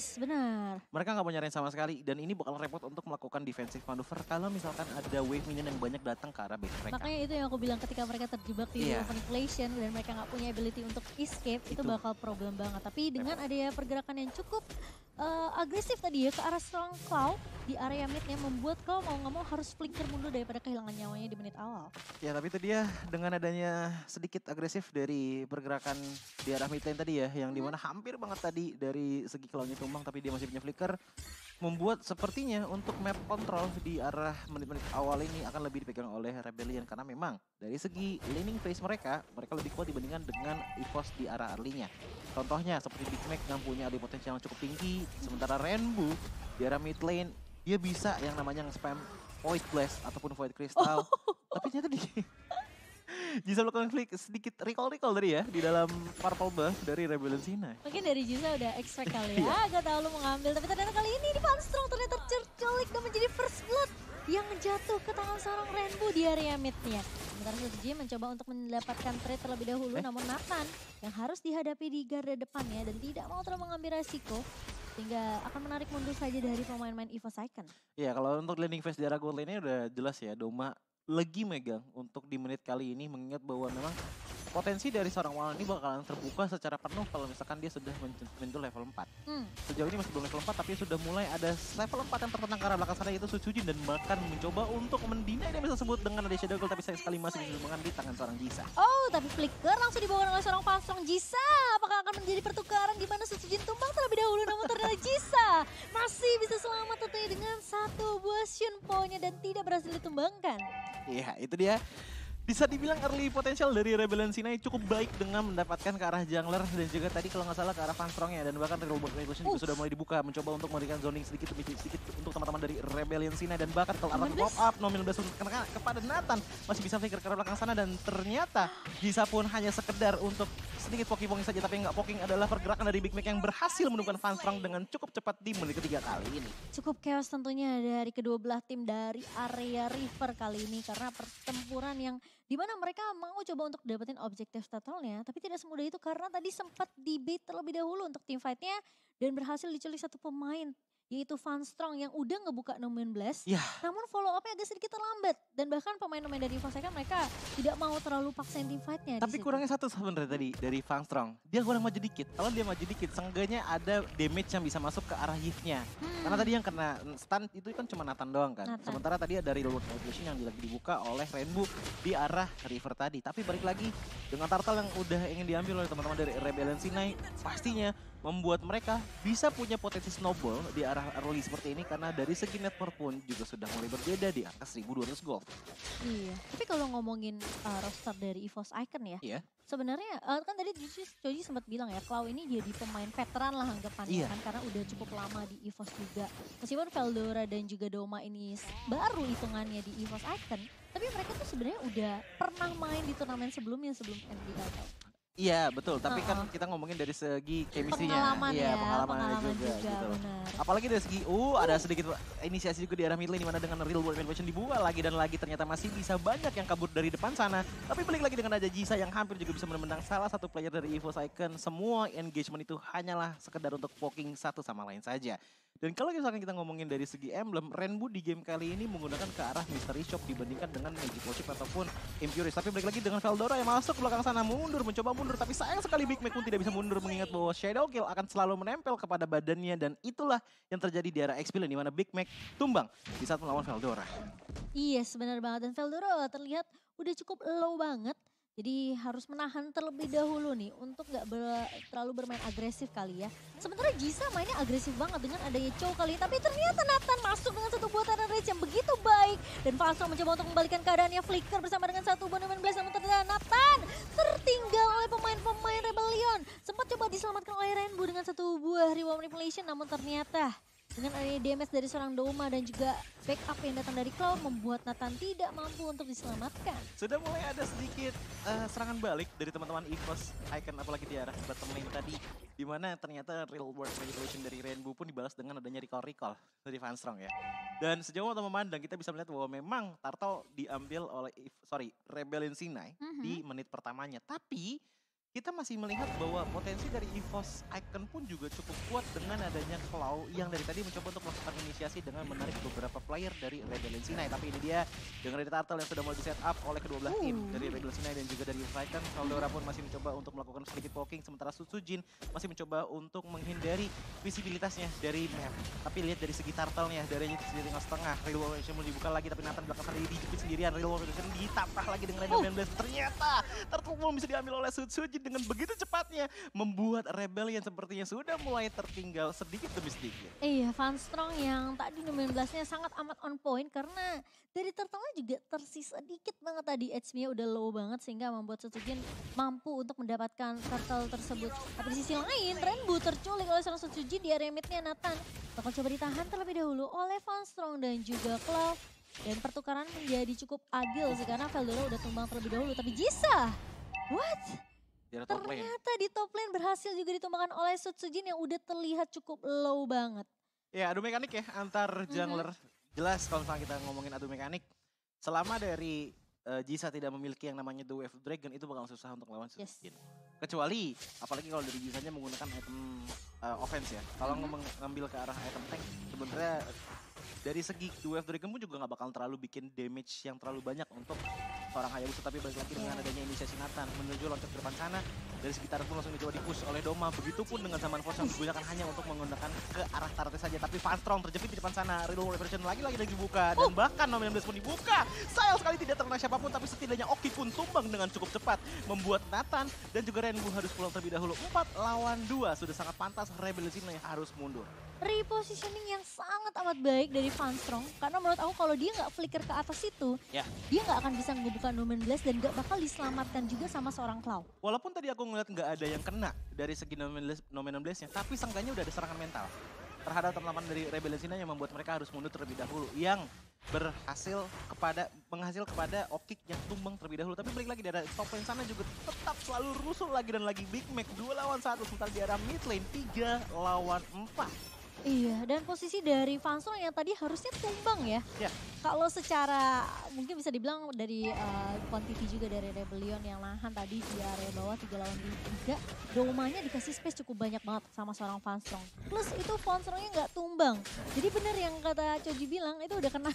Yes, benar. Mereka nggak mau nyariin sama sekali dan ini bakal repot untuk melakukan defensive maneuver kalau misalkan ada wave minion yang banyak datang ke arah base mereka. Makanya itu yang aku bilang ketika mereka terjebak di Iya. manipulation dan mereka nggak punya ability untuk escape, itu Itu. bakal problem banget. Tapi dengan adanya pergerakan yang cukup agresif tadi ya ke arah serang Cloud di area midnya membuat Cloud mau nggak mau harus flicker mundur daripada kehilangan nyawanya di menit awal. Ya tapi itu dia dengan adanya sedikit agresif dari pergerakan di arah mid lane tadi ya, yang dimana hampir banget tadi dari segi Cloud-nya tumbang tapi dia masih punya flicker, membuat sepertinya untuk map control di arah menit-menit awal ini akan lebih dipegang oleh Rebellion karena memang dari segi laning phase mereka lebih kuat dibandingkan dengan EVOS di arah early-nya. Contohnya seperti Big Mac yang punya early potensial yang cukup tinggi, sementara Rainbow di arah mid lane dia bisa yang namanya nge-spam Void Blast ataupun Void Crystal. Tapi ternyata bisa melakukan klik sedikit recall tadi ya di dalam purple buff dari Rebellion Sinai. Mungkin dari Jiza udah expect kali Iya. ya, agak tahu lu mau ngambil. Tapi ternyata kali ini di Strong ternyata terculik dan menjadi first blood yang jatuh ke tangan seorang Rainbow di area midnya. Sementara SG mencoba untuk mendapatkan trade terlebih dahulu, namun Nathan yang harus dihadapi di garda depannya dan tidak mau terlalu mengambil resiko. Sehingga akan menarik mundur saja dari pemain-pemain EVOS Icon. Iya, kalau untuk laning phase di arah gold lane-nya udah jelas ya, Doma lagi megang untuk di menit kali ini, mengingat bahwa memang potensi dari seorang Walon ini bakalan terbuka secara penuh kalau misalkan dia sudah menyentuh level 4. Sejauh ini masih belum level 4 tapi sudah mulai ada level 4 yang tertentang ke arah belakang sana, yaitu Sucujin, dan bahkan mencoba untuk mendinai damage tersebut dengan ada Shadow Girl, tapi sayang sekali masih bisa di tangan seorang Jisa. Oh, tapi flicker langsung dibawa oleh seorang Strong Jisa. Apakah akan menjadi pertukaran di mana Sucujin tumbang terlebih dahulu, namun ternyata Jisa masih bisa selamat tentunya dengan satu buah Shunpo-nya dan tidak berhasil ditumbangkan. Iya, itu dia. Bisa dibilang early potential dari Rebellion Sinai cukup baik dengan mendapatkan ke arah jungler dan juga tadi kalau nggak salah ke arah Van Strong-nya, dan bahkan Robot Revolution juga sudah mulai dibuka mencoba untuk memberikan zoning sedikit demi sedikit untuk teman-teman dari Rebellion Sinai, dan bahkan kalau arah pop up Nomil udah kepada Nathan masih bisa flicker ke arah belakang sana, dan ternyata Jisa pun hanya sekedar untuk sedikit poking saja, tapi nggak poking adalah pergerakan dari Big Mac yang berhasil menemukan Van Strong dengan cukup cepat di menit ketiga kali ini. Cukup chaos tentunya dari kedua belah tim dari area River kali ini karena pertempuran yang dimana mereka mau coba untuk dapetin objektif totalnya, tapi tidak semudah itu karena tadi sempat debate terlebih dahulu untuk tim fightnya dan berhasil diculik satu pemain yaitu Van Strong yang udah ngebuka Nomen Blast. Ya, Namun follow up-nya agak sedikit terlambat dan bahkan pemain-pemain dari EVOS kan mereka tidak mau terlalu paksain tim fightnya. tapi kurangnya satu sebenarnya tadi dari Van Strong. Dia kurang maju dikit. Kalau dia maju dikit, seenggaknya ada damage yang bisa masuk ke arah Yves-nya. Karena tadi yang kena stun itu kan cuma Nathan doang kan. Nathan. Sementara tadi ada Reload Evolution yang lagi dibuka oleh Rainbow di arah River tadi. Tapi balik lagi dengan turtle yang udah ingin diambil oleh teman-teman dari Rebellion Sinai, pastinya membuat mereka bisa punya potensi snowball di arah early seperti ini karena dari segi network pun juga sudah mulai berbeda di angka 1200 gold. Iya, tapi kalau ngomongin roster dari EVOS Icon ya, Iya. sebenarnya kan tadi Joji sempat bilang ya, Cloud ini jadi pemain veteran lah anggapannya Iya. kan, karena udah cukup lama di EVOS juga. Meskipun Veldora dan juga Doma ini baru hitungannya di EVOS Icon, tapi mereka tuh sebenarnya udah pernah main di turnamen sebelum NBL. Iya betul, tapi kan kita ngomongin dari segi chemistry-nya. Pengalaman Iya, ya, pengalamannya pengalaman juga, gitu. benar. Apalagi dari segi ada sedikit inisiasi juga di arah mid lane, dimana dengan Real World Invasion dibuka lagi dan lagi, ternyata masih bisa banyak yang kabur dari depan sana. Tapi balik lagi dengan ada Jisa yang hampir juga bisa menendang salah satu player dari EVOS Icon. Semua engagement itu hanyalah sekedar untuk poking satu sama lain saja. Dan kalau misalkan kita ngomongin dari segi emblem, Rainbow di game kali ini menggunakan ke arah Mystery Shop dibandingkan dengan Magic Worship ataupun Impurist. Tapi balik lagi dengan Veldora yang masuk ke belakang sana, mencoba mundur. Tapi sayang sekali Big Mac pun tidak bisa mundur, mengingat bahwa Shadow Kill akan selalu menempel kepada badannya. Dan itulah yang terjadi di arah XP Lane, di mana Big Mac tumbang di saat melawan Veldora. Iya, benar banget. Dan Veldora terlihat udah cukup low banget. Jadi harus menahan terlebih dahulu nih untuk nggak terlalu bermain agresif kali ya. Sementara Jisa mainnya agresif banget dengan adanya Chow kali ini. Tapi ternyata Nathan masuk dengan satu buatan rage yang begitu baik. Dan Falstrom mencoba untuk membalikan keadaannya, flicker bersama dengan satu buah Nomen Blast. Namun ternyata Nathan tertinggal oleh pemain-pemain Rebellion. Sempat coba diselamatkan oleh Rainbow dengan satu buah Reward Manipulation. Namun ternyata dengan adanya damage dari seorang Doma dan juga backup yang datang dari Cloud membuat Nathan tidak mampu untuk diselamatkan. Sudah mulai ada sedikit serangan balik dari teman-teman EVOS Icon, apalagi di arah bottom lane tadi. Dimana ternyata Real World Manipulation dari Rainbow pun dibalas dengan adanya recall dari Van Strong ya. Dan sejauh memandang kita bisa melihat bahwa memang Turtle diambil oleh Rebellion Sinai di menit pertamanya. Tapi kita masih melihat bahwa potensi dari EVOS Icon pun juga cukup kuat dengan adanya Claw yang dari tadi mencoba untuk melakukan inisiasi dengan menarik beberapa player dari Rebellion Sinai. Tapi ini dia dengan Red Turtle yang sudah mulai di setup oleh kedua belah tim dari Rebellion Sinai dan juga dari EVOS Icon. Caldera pun masih mencoba untuk melakukan sedikit poking, sementara Sutsujin masih mencoba untuk menghindari visibilitasnya dari map. Tapi lihat dari segi turtle-nya, dari segi setengah, Real World Revolution dibuka lagi, tapi Nathan belakang sana dijepit sendirian. Real World Revolution ditapah lagi dengan Rebellion Blast. Ternyata turtle pun bisa diambil oleh Sutsujin dengan begitu cepatnya, membuat Rebellion sepertinya sudah mulai tertinggal sedikit demi sedikit. Iya, Van Strong yang tadi 16-nya sangat amat on point karena dari turtle-nya juga tersisa dikit banget tadi. HP-nya udah low banget sehingga membuat Sutsujin mampu untuk mendapatkan turtle tersebut. Tapi di sisi lain, Rainbow terculik oleh seorang Sutsujin di area mid-nya. Nathan bakal coba ditahan terlebih dahulu oleh Van Strong dan juga Claw. Dan pertukaran menjadi cukup adil sih karena Veldora udah tumbang terlebih dahulu. Tapi Jisa, what? Ternyata di top lane berhasil juga ditumbangkan oleh Sutsujin yang udah terlihat cukup low banget. Ya, adu mekanik ya antar jungler. Jelas kalau misalnya kita ngomongin adu mekanik, selama dari Jisa tidak memiliki yang namanya The Wave Dragon, itu bakal susah untuk lawan Sutsujin. Kecuali, apalagi kalau dari Jisanya menggunakan item offense ya. Kalau ngambil ke arah item tank, sebenarnya dari segi The Wave Dragon pun juga nggak bakal terlalu bikin damage yang terlalu banyak untuk seorang Hayabusa. Tapi balik lagi dengan adanya inisiasi Nathan menuju loncat ke depan sana, dari sekitar pun langsung dicoba dipush oleh Doma. Begitupun dengan Zaman Force yang digunakan hanya untuk menggunakan ke arah turret saja. Tapi Van Strong terjepit di depan sana, Real World Revolution lagi dibuka. Dan bahkan Nominal Blast pun dibuka. Sayang sekali tidak terkena siapapun, tapi setidaknya Oki pun tumbang dengan cukup cepat. Membuat Nathan dan juga Rainbow harus pulang terlebih dahulu. 4 lawan 2, sudah sangat pantas Rebellion Sinai yang harus mundur. Repositioning yang sangat amat baik dari Van Strong. Karena menurut aku kalau dia nggak flicker ke atas itu, dia nggak akan bisa ngebuka Numen Blast dan nggak bakal diselamatkan juga sama seorang Claw. Walaupun tadi aku ngeliat nggak ada yang kena dari segi Numen Blast-nya, tapi seenggaknya udah ada serangan mental terhadap teman-teman dari Rebellion Sinai yang membuat mereka harus mundur terlebih dahulu. Yang menghasil kepada Okik yang tumbang terlebih dahulu. Tapi balik lagi dari top lane sana juga tetap selalu rusuh lagi dan lagi Big Mac 2 lawan 1. Sementara di arah mid lane 3 lawan 4. Iya, dan posisi dari Van Strong yang tadi harusnya tumbang ya. Kalau secara mungkin bisa dibilang dari quantity juga dari Rebellion yang lahan tadi di area bawah 3 lawan 3. Domanya dikasih space cukup banyak banget sama seorang Van Strong. Plus itu Van Strongnya nggak tumbang. Jadi bener yang kata Choji bilang itu udah kena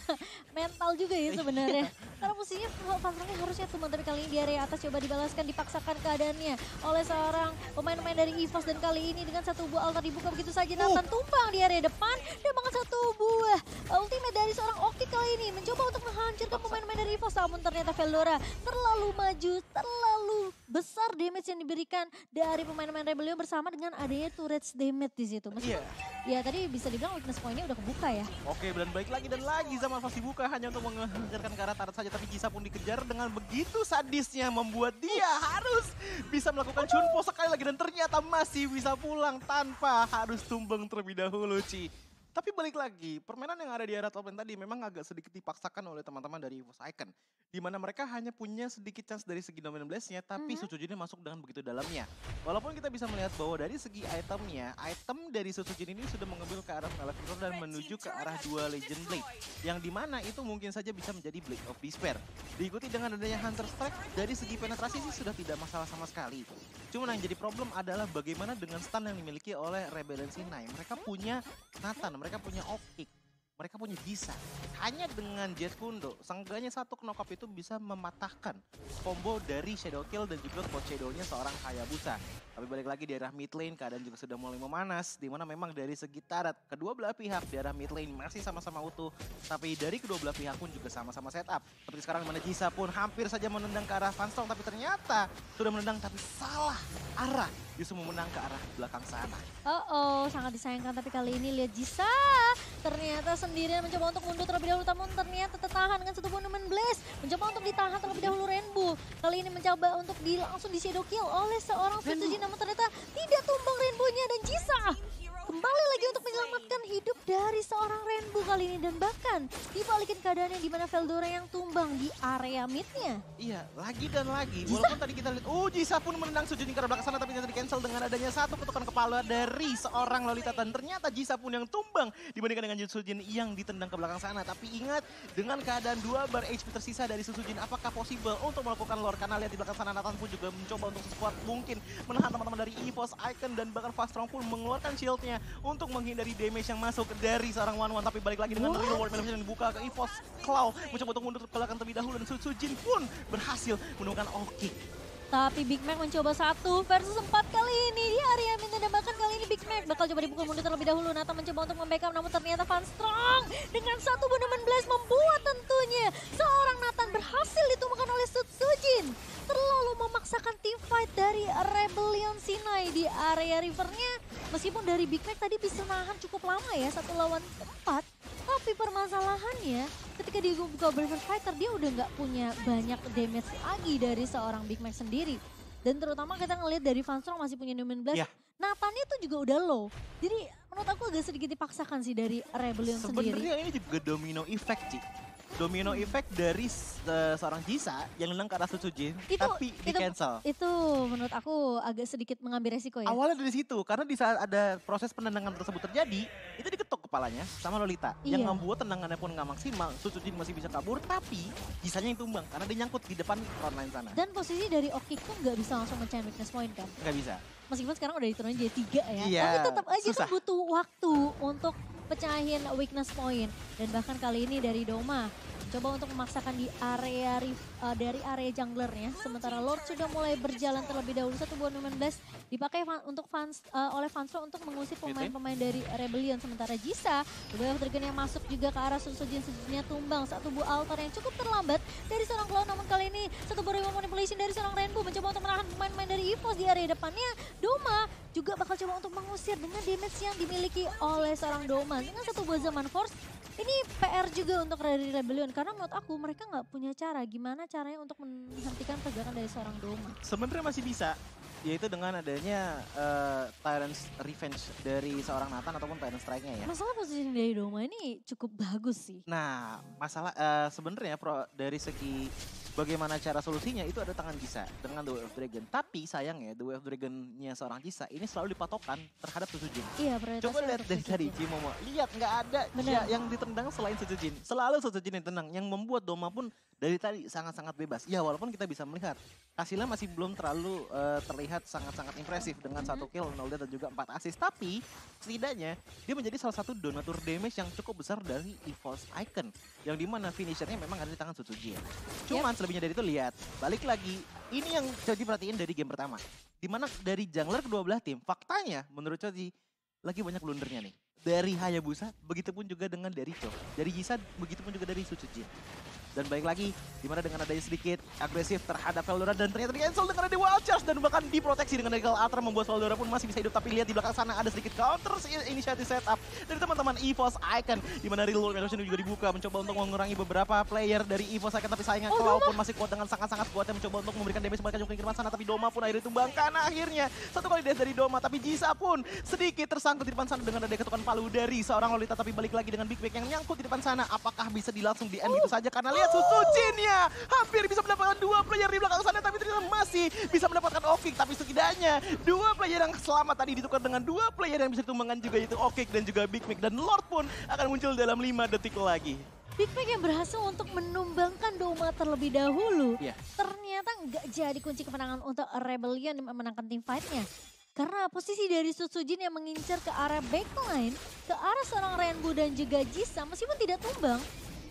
mental juga ya sebenarnya. Karena posisinya Van Strongnya harusnya tumbang, tapi kali ini di area atas coba dibalaskan, dipaksakan keadaannya oleh seorang pemain-pemain dari EVOS. Dan kali ini dengan satu buah altar dibuka begitu saja, Nathan tumbang di area depan dan bahkan satu buah ultimate dari seorang Okik kali ini mencoba untuk menghancurkan pemain-pemain dari EVOS. Namun ternyata Veldora terlalu maju, terlalu besar damage yang diberikan dari pemain-pemain Rebellion bersama dengan adanya turrets damage di situ. Meskipun ya tadi bisa dibilang weakness point-nya udah kebuka ya. Oke, dan baik lagi dan lagi Zaman Force dibuka hanya untuk menghancurkan ke arah turret saja. Tapi Jisa pun dikejar dengan begitu sadisnya, membuat dia harus bisa melakukan Chunpo sekali lagi. Dan ternyata masih bisa pulang tanpa harus tumbang terlebih dahulu, Ci. Tapi balik lagi, permainan yang ada di area top lane tadi memang agak sedikit dipaksakan oleh teman-teman dari EVOS Icon. Di mana mereka hanya punya sedikit chance dari segi Dominant Blast-nya, tapi Sutsujin masuk dengan begitu dalamnya. Walaupun kita bisa melihat bahwa dari segi itemnya, item dari Sutsujin ini sudah mengambil ke arah Maleficent dan menuju ke arah 2 Legend Blade. Yang dimana itu mungkin saja bisa menjadi Blade of Despair. Diikuti dengan adanya Hunter Strike, dari segi penetrasi sih sudah tidak masalah sama sekali. Cuma yang jadi problem adalah bagaimana dengan stun yang dimiliki oleh Rebellion Sinai. Mereka punya Nathan, mereka punya Okik, mereka punya Jisa. Hanya dengan Jet Kundo, seenggaknya satu knock-up itu bisa mematahkan combo dari Shadow Kill dan juga spot Shadow-nya seorang Hayabusa. Tapi balik lagi di arah mid lane, keadaan juga sudah mulai memanas. Dimana memang dari segi tarot, kedua belah pihak di arah mid lane masih sama-sama utuh. Tapi dari kedua belah pihak pun juga sama-sama setup. Seperti sekarang dimana Jisa pun hampir saja menendang ke arah Van Strong. Tapi ternyata sudah menendang tapi salah arah. Justru menang ke arah belakang sana. Sangat disayangkan. Tapi kali ini lihat Jisa ternyata sendirian mencoba untuk mundur terlebih dahulu. Namun ternyata tertahan dengan satu Numen Blast. Mencoba untuk ditahan terlebih dahulu Rainbow. Kali ini mencoba untuk langsung di shadow kill oleh seorang Sutsujin. Namun ternyata tidak tumbang Rainbow-nya dan Jisa kembali lagi untuk menyelamatkan menyelamatkan hidup dari seorang Rainbow kali ini. Dan bahkan dibalikin keadaannya di mana Veldora yang tumbang di area midnya. Iya, lagi dan lagi. Walaupun tadi kita lihat, Jisa pun menendang Sujin ke arah belakang sana, tapi ternyata di cancel dengan adanya satu ketukan kepala dari seorang Lolita. Dan ternyata Jisa pun yang tumbang dibandingkan dengan Sujin yang ditendang ke belakang sana. Tapi ingat, dengan keadaan 2 bar HP tersisa dari Sujin, apakah possible untuk melakukan lore? Karena lihat di belakang sana Nathan pun juga mencoba untuk sekuat mungkin menahan teman-teman dari EVOS Icon, dan bahkan Fastrong pun mengeluarkan shieldnya untuk menghindari damage yang masuk dari seorang One. Tapi balik lagi dengan real world manipulation yang dibuka ke EVOS Claw, mencoba untuk mundur ke belakang terlebih dahulu, dan Sujin pun berhasil menemukan Oki. Tapi Big Mac mencoba 1 versus 4 kali ini di area mid, dan bahkan kali ini Big Mac bakal coba dipukul mundur terlebih dahulu. Nathan mencoba untuk membackup, namun ternyata Van Strong dengan satu Boneman Blast membuat tentunya seorang Nathan berhasil ditumbangkan oleh Sujin. Terlalu memaksakan team fight dari Rebellion Sinai di area rivernya. Meskipun dari Big Mac tadi bisa nahan cukup lama ya, 1 lawan 4. Tapi permasalahannya ketika dia buka Braver Fighter, dia udah nggak punya banyak damage lagi dari seorang Big Mac sendiri. Dan terutama kita ngelihat dari Van Strong masih punya Numen Blast. Yeah. Nathannya tuh juga udah low. Jadi menurut aku agak sedikit dipaksakan sih dari Rebellion sendiri. Sebenarnya ini juga domino effect, Ci. Domino effect dari seorang Jisa yang nendang ke arah Sujin, tapi di cancel. Itu menurut aku agak sedikit mengambil resiko ya. Awalnya dari situ, karena di saat ada proses penendangan tersebut terjadi, itu diketuk kepalanya sama Lolita. Iya. Yang membuat tendangannya pun nggak maksimal. Sujin masih bisa kabur, tapi Jisanya yang tumbang karena dia nyangkut di depan frontline sana. Dan posisi dari Oki pun nggak bisa langsung mencari weakness point kan. Nggak bisa. Meskipun sekarang udah diturunin jadi 3 ya. Iya, tapi tetap aja susah. tuh butuh waktu untuk pecahin weakness point. Dan bahkan kali ini dari Doma coba untuk memaksakan di area dari area junglernya. Sementara Lord sudah mulai berjalan terlebih dahulu. Satu buah Numen Blast dipakai untuk oleh Van Strong untuk mengusir pemain-pemain dari Rebellion. Sementara Jisa, Way of Dragon yang masuk juga ke arah Sujinnya tumbang. Satu buah altar yang cukup terlambat dari seorang Cloud. Namun kali ini satu buah Remote Manipulation dari seorang Rainbow mencoba untuk menahan pemain-pemain dari EVOS di area depannya. Doma juga bakal coba untuk mengusir dengan damage yang dimiliki oleh seorang Doma. Dengan satu buah Zaman Force, ini PR juga untuk dari Rebellion, karena menurut aku mereka nggak punya cara gimana caranya untuk menghentikan pergerakan dari seorang Doma. Sebenarnya masih bisa, yaitu dengan adanya Tyrant's Revenge dari seorang Nathan ataupun Tyrant Strike-nya ya. Masalah posisi dari Doma ini cukup bagus sih. Nah, masalah sebenarnya dari segi bagaimana cara solusinya itu ada tangan Jisa dengan The Way of Dragon. Tapi sayangnya The Way of Dragon-nya seorang Jisa ini selalu dipatokan terhadap Sujin. Iya, prioritasnya Coba lihat dari tadi Cimomo, lihat nggak ada yang ditendang selain Sujin. Selalu Sujin yang tendang, yang membuat Doma pun dari tadi sangat-sangat bebas. Ya walaupun kita bisa melihat hasilnya masih belum terlalu terlihat sangat-sangat impresif dengan 1 kill, 0 death dan juga 4 assist. Tapi setidaknya dia menjadi salah satu donatur damage yang cukup besar dari EVOS Icon. Yang dimana finishernya memang ada di tangan Sujin. Cuman selebihnya dari itu lihat, balik lagi, ini yang Choji perhatiin dari game pertama. Dimana dari jungler kedua belah tim, faktanya menurut Choji lagi banyak blundernya nih. Dari Hayabusa, begitupun juga dengan dari Cho. Dari Jisa, begitupun juga dari Sujin. Dan baik lagi, dimana dengan adanya sedikit agresif terhadap Veldora dan ternyata di-cancel dengan ada Wild Charge dan bahkan diproteksi dengan Regal Ultra membuat Veldora pun masih bisa hidup. Tapi lihat di belakang sana ada sedikit counter initiative setup dari teman-teman EVOS Icon, dimana Real World Manipulation juga dibuka mencoba untuk mengurangi beberapa player dari EVOS Icon, tapi sayangnya Cloud pun masih kuat dengan sangat-sangat kuatnya mencoba untuk memberikan damage mereka juga ke kiriman sana, tapi Doma pun akhirnya ditumbangkan akhirnya. Satu kali dash dari Doma, tapi Jisa pun sedikit tersangkut di depan sana dengan ada ketukan palu dari seorang Lolita, tapi balik lagi dengan Big Mac yang nyangkut di depan sana. Apakah bisa langsung di end itu saja? Karena lihat Sujin hampir bisa mendapatkan 2 player di belakang sana, tapi ternyata masih bisa mendapatkan Okik. Tapi setidaknya 2 player yang selamat tadi ditukar dengan 2 player yang bisa ditumbangkan juga, yaitu Okik dan juga Big Mac. Dan Lord pun akan muncul dalam 5 detik lagi. Big Mac yang berhasil untuk menumbangkan Doma terlebih dahulu. Yeah. Ternyata nggak jadi kunci kemenangan untuk Rebellion memenangkan team fight-nya. Karena posisi dari Sujin yang mengincar ke arah backline, ke arah seorang Rainbow dan juga Jisa, meskipun tidak tumbang,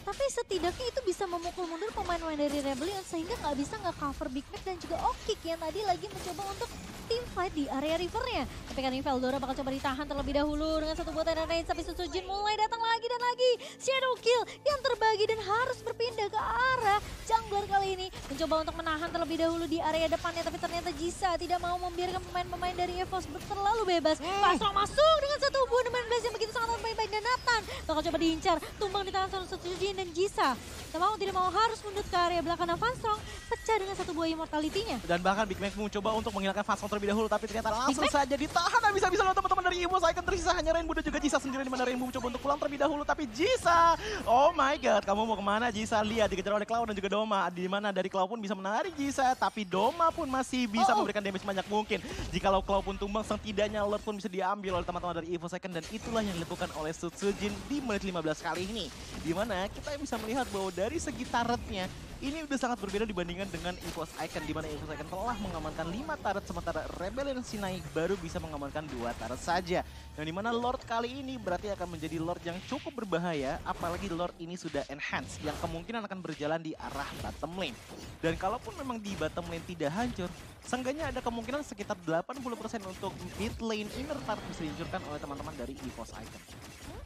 tapi setidaknya itu bisa memukul mundur pemain-pemain dari Rebellion sehingga nggak bisa nge-cover Big Mac dan juga Okik yang tadi lagi mencoba untuk team fight di area rivernya. Tapi kan ini Veldora bakal coba ditahan terlebih dahulu dengan satu buatan range, tapi Sujin mulai datang lagi dan lagi. Shadow kill yang terbagi dan harus berpindah ke arah jungler kali ini. Mencoba untuk menahan terlebih dahulu di area depannya, tapi ternyata Jisa tidak mau membiarkan pemain-pemain dari EVOS terlalu bebas. Pasok masuk dengan satu buah Numen Blast yang begitu sangat baik-baik, dan Nathan bakal coba diincar. Tumbang di tangan Sujin dan Jisa. Tidak mau harus mundur ke area belakang Van Strong, pecah dengan satu buah immortality-nya. Dan bahkan Big Mac mencoba untuk menghilangkan Van Strong terlebih dahulu, tapi ternyata langsung saja ditahan habis-habisan oleh teman-teman dari dari Evo Icon tersisa hanya Rainbow dan juga Jisa sendiri, di mana Rainbow mencoba untuk pulang terlebih dahulu, tapi Jisa, oh my god, kamu mau kemana Jisa? Lihat dikejar oleh Cloud dan juga Doma, di mana dari Cloud pun bisa menarik Jisa, tapi Doma pun masih bisa memberikan damage sebanyak mungkin. Jikalau Cloud pun tumbang, setidaknya Lord pun bisa diambil oleh teman-teman dari Evo Icon, dan itulah yang dilakukan oleh Sutsujin di menit 15 kali ini. Dimana kita bisa melihat bahwa dari segi turretnya, ini udah sangat berbeda dibandingkan dengan EVOS Icon, di mana EVOS Icon telah mengamankan 5 turret, sementara Rebellion Sinai baru bisa mengamankan 2 turret saja. Yang dimana Lord kali ini berarti akan menjadi Lord yang cukup berbahaya, apalagi Lord ini sudah enhance, yang kemungkinan akan berjalan di arah bottom lane. Dan kalaupun memang di bottom lane tidak hancur, seenggaknya ada kemungkinan sekitar 80% untuk mid lane inner turret bisa dihancurkan oleh teman-teman dari EVOS Icon.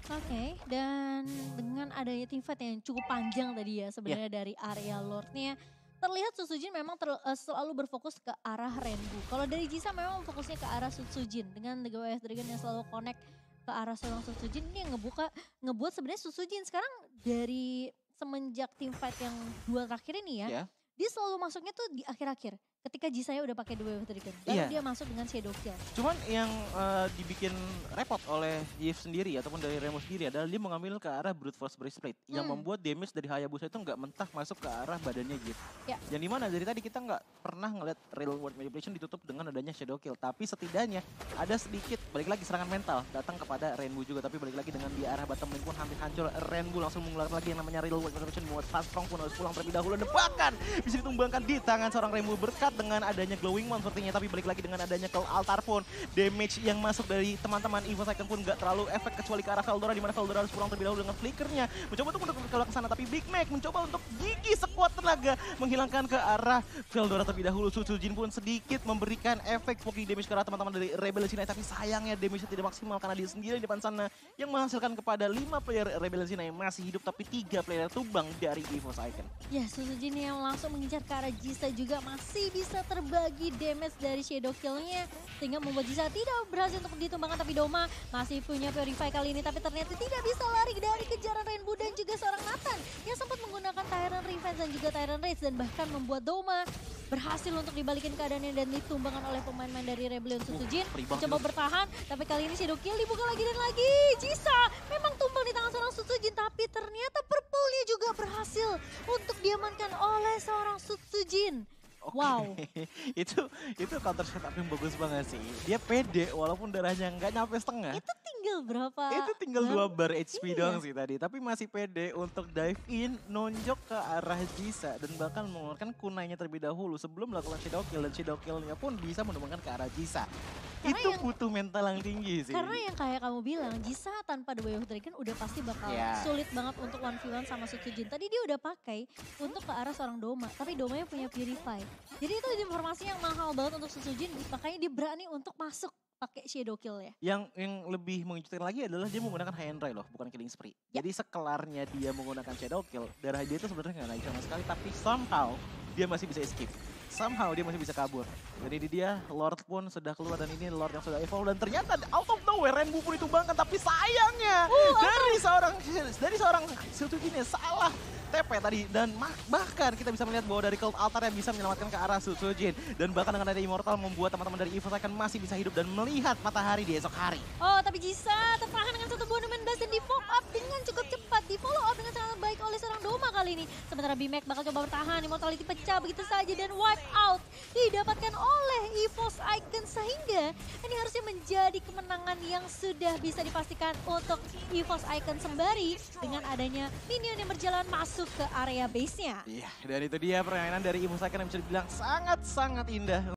Oke, dan dengan adanya teamfight yang cukup panjang tadi ya sebenarnya dari area Lordnya, terlihat Sutsujin memang selalu berfokus ke arah Rainbow. Kalau dari Jisa memang fokusnya ke arah Sutsujin dengan The GWS Dragon yang selalu connect ke arah seorang Sutsujin, ini yang ngebuat sebenarnya Sutsujin sekarang dari semenjak teamfight yang 2 terakhir ini ya, dia selalu masuknya tuh di akhir-akhir. Ketika Jisanya udah pakai The GWS Dragon, baru dia masuk dengan Shadow Kill. Cuman yang dibikin repot oleh Yves sendiri ataupun dari Remo sendiri adalah dia mengambil ke arah Brute Force Breastplate yang membuat damage dari Hayabusa itu nggak mentah masuk ke arah badannya Yves. Yang dimana dari tadi kita nggak pernah ngeliat real world manipulation ditutup dengan adanya Shadow Kill, tapi setidaknya ada sedikit balik lagi serangan mental datang kepada Rainbow juga, tapi balik lagi dengan di arah bottom lane pun hampir hancur. Rainbow langsung mengeluarkan lagi yang namanya real world manipulation, membuat Fast Strong pun harus pulang terlebih dahulu dan bahkan bisa ditumbangkan di tangan seorang Rainbow berkat dengan adanya Glowing Mon sepertinya, tapi balik lagi dengan adanya Call Altar pun damage yang masuk dari teman-teman EVOS Icon pun nggak terlalu efek kecuali ke arah Veldora, di mana Veldora harus pulang terlebih dahulu dengan flickernya mencoba untuk ke sana, tapi Big Mac mencoba untuk gigi sekuat tenaga menghilangkan ke arah Veldora terlebih dahulu. Sutsujin pun sedikit memberikan efek poking damage ke arah teman-teman dari Rebellion Sinai, tapi sayangnya damage-nya tidak maksimal karena dia sendiri di depan sana yang menghasilkan kepada 5 player Rebellion Sinai masih hidup, tapi 3 player tumbang dari EVOS Icon. Ya, Sutsujin yang langsung mengincar ke arah Jisa juga masih bisa terbagi damage dari Shadow Kill-nya, sehingga membuat Jisa tidak berhasil untuk ditumbangkan, tapi Doma masih punya Purify kali ini, tapi ternyata tidak bisa lari dari kejaran Rainbow dan juga seorang Nathan yang sempat menggunakan Tyrant Revenge dan juga Tyrant Rage, dan bahkan membuat Doma berhasil untuk dibalikin keadaannya dan ditumbangkan oleh pemain-pemain dari Rebellion. Sutsujin mencoba bertahan, tapi kali ini Shadow Kill dibuka lagi dan lagi. Jisa memang tumbang di tangan seorang Sutsujin, tapi ternyata purple-nya juga berhasil untuk diamankan oleh seorang Sutsujin. Wow, itu counter setup yang bagus banget sih. Dia pede walaupun darahnya nggak nyampe setengah. Itu tinggal berapa? Itu tinggal 2 bar HP doang sih tadi. Tapi masih pede untuk dive in, nonjok ke arah Jisa dan bahkan mengeluarkan kunainya terlebih dahulu sebelum melakukan Shadow Kill, dan Shadow Kill-nya pun bisa menumbangkan ke arah Jisa. Itu butuh mental yang tinggi sih. Karena yang kayak kamu bilang, Jisa tanpa The Way of Dragon udah pasti bakal sulit banget untuk 1v1 sama Sutsujin. Tadi dia udah pakai untuk ke arah seorang Doma, tapi Domanya punya Purify. Jadi itu informasi yang mahal banget untuk Sutsujin, makanya dia berani untuk masuk pakai Shadow Kill ya. Yang lebih mengejutkan lagi adalah dia menggunakan High and Dry loh, bukan Killing Spree. Jadi sekelarnya dia menggunakan Shadow Kill, darah dia itu sebenarnya nggak naik sama sekali, tapi somehow dia masih bisa escape. Somehow dia masih bisa kabur. Dan ini dia, Lord pun sudah keluar, dan ini Lord yang sudah evolve, dan ternyata out of nowhere Rainbow pun ditumbangkan, tapi sayangnya dari seorang Sutsujin yang salah TP tadi, dan bahkan kita bisa melihat bahwa dari Cult Altar yang bisa menyelamatkan ke arah Sutsujin, dan bahkan dengan ada Immortal membuat teman-teman dari EVOS Icon masih bisa hidup dan melihat matahari di esok hari. Oh, tapi Jisa tertahan dengan satu buah Numen Blast dan di pop up dengan cukup cepat, di follow up dengan sangat baik oleh seorang Doma kali ini. Sementara Bimek bakal coba bertahan, Immortality pecah begitu saja dan wipe out didapatkan oleh EVOS Icon, sehingga ini harusnya menjadi kemenangan yang sudah bisa dipastikan untuk EVOS Icon sembari dengan adanya minion yang berjalan masuk ke area base-nya. Iya, dan itu dia permainan dari EVOS Icon yang bisa dibilang sangat-sangat indah.